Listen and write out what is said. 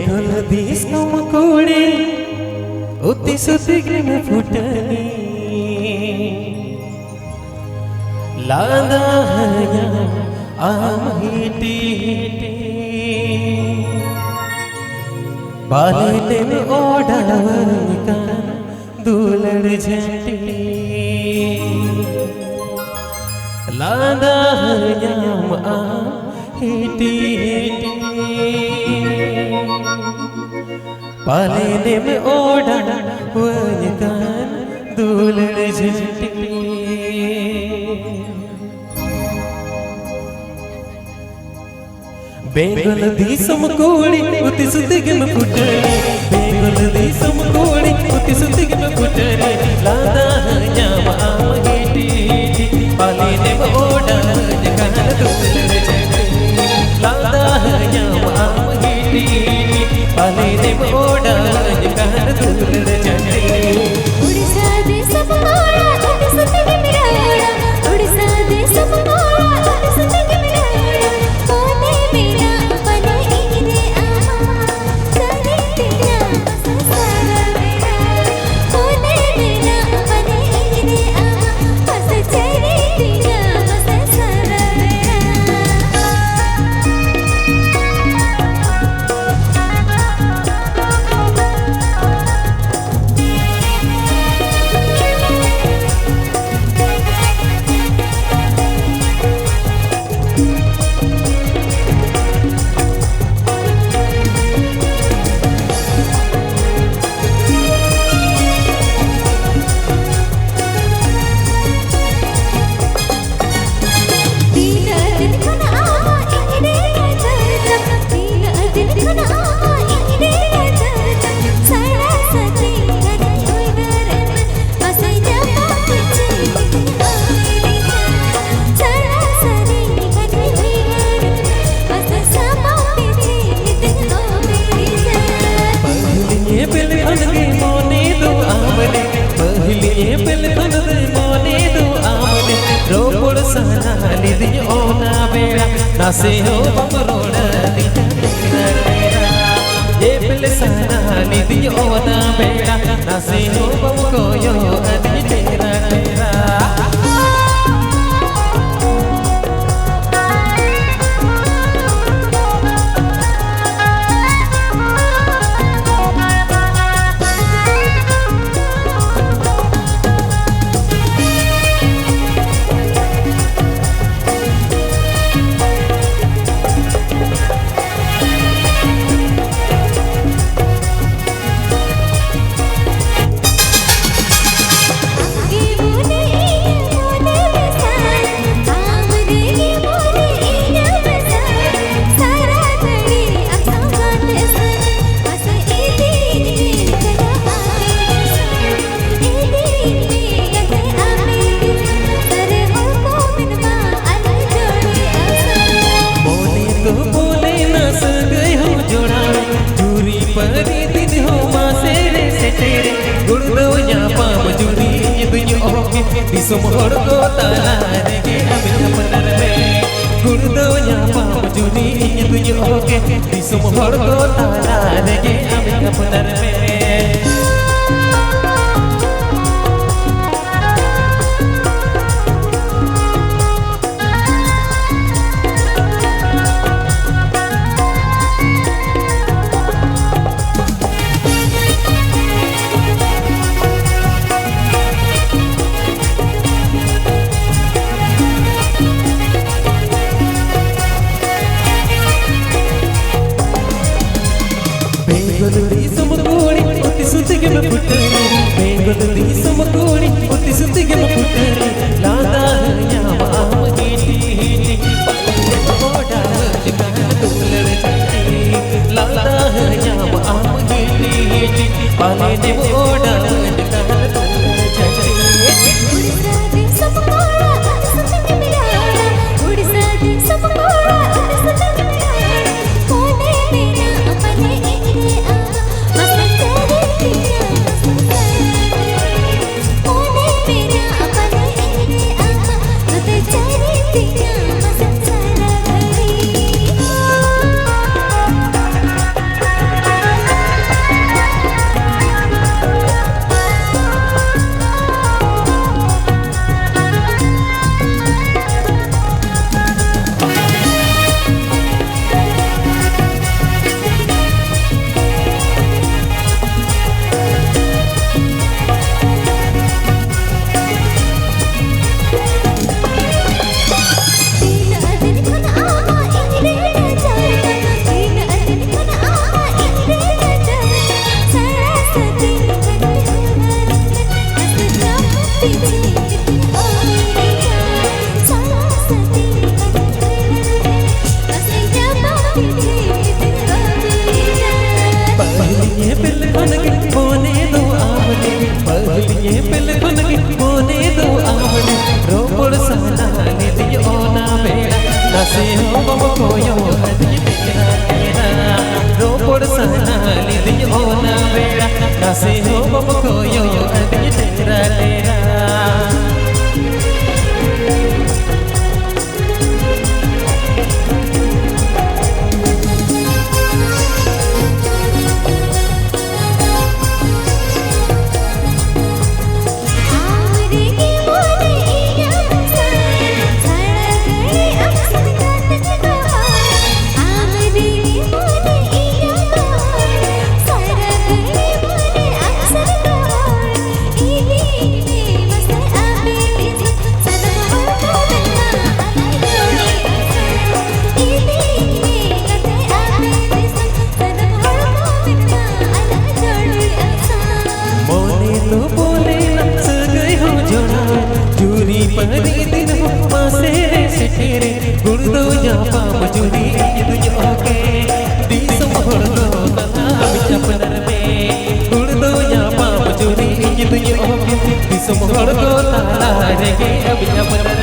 बेंगल दिसम कोड़े उती सुतिग्रे में फुटनी लादा हया आम हिटी बाले में ओढ़ावन का दूलड़ झंटी लादा हया आम हिटी पालेने में ओढ़ा वनकान दूलड़ झंटी बेंगल दिसम कोड़ी उती सुतिग में फुटनी बेंगल दिसम कोड़ी उती सुतिग में फुटनी लादा हया आम हिटी पालेने में ओढ़ा वनकान दूलड़ झंटी लादा हया आम हिटी पालेने में ओढ़ा वनकान दूलड़ झंटी उड़ीसा देशम मोरा उती सुतिग में ओढ़ा उड़ीसा देशम मोरा उती सुतिग में ओढ़ा कोने मेरा अपने इने आमा करे तेरा सारा मेरा कोने मेरा अपने इने आमा बस चले तेरा बस सारा मेरा नासे हो बमरोड़ा दिया ये पिल साना निधि ओना बेड़ा नासे हो बम को यो अदी तेरा तेरा दिसम हर को ताला रेगे अभी अपनर में गुरुदोया पाप जुनी दुनिया होके दिसम हर को ताला रेगे अभी अपनर में बेंगल दिसम कोड़ी उती सुतिग में फुटनी बेंगल दिसम कोड़ी उती सुतिग में फुटनी लादा हया आम हिटी ओढ़ा वनकान दूलड़ झंटी लादा हया आम हिटी पालेने में ओढ़ा वनकान दूलड़ झंटी उड़ीसा देशम मोरा उती सुतिग में ओढ़ा उड़ीसा देशम मोरा उती सुतिग में ओढ़ा कोने मेरा अपने इने आमा बस चले तेरा कोने मेरा अपने इने आमा बस चले तेरा बस सारा Nasi ho bamakoyo adanya tera-tera Pani din ho masere setere gurdo japa majuri itu oke di semhor do tala abis apnar me gurdo japa majuri itu oke di semhor do tala rege abis apnar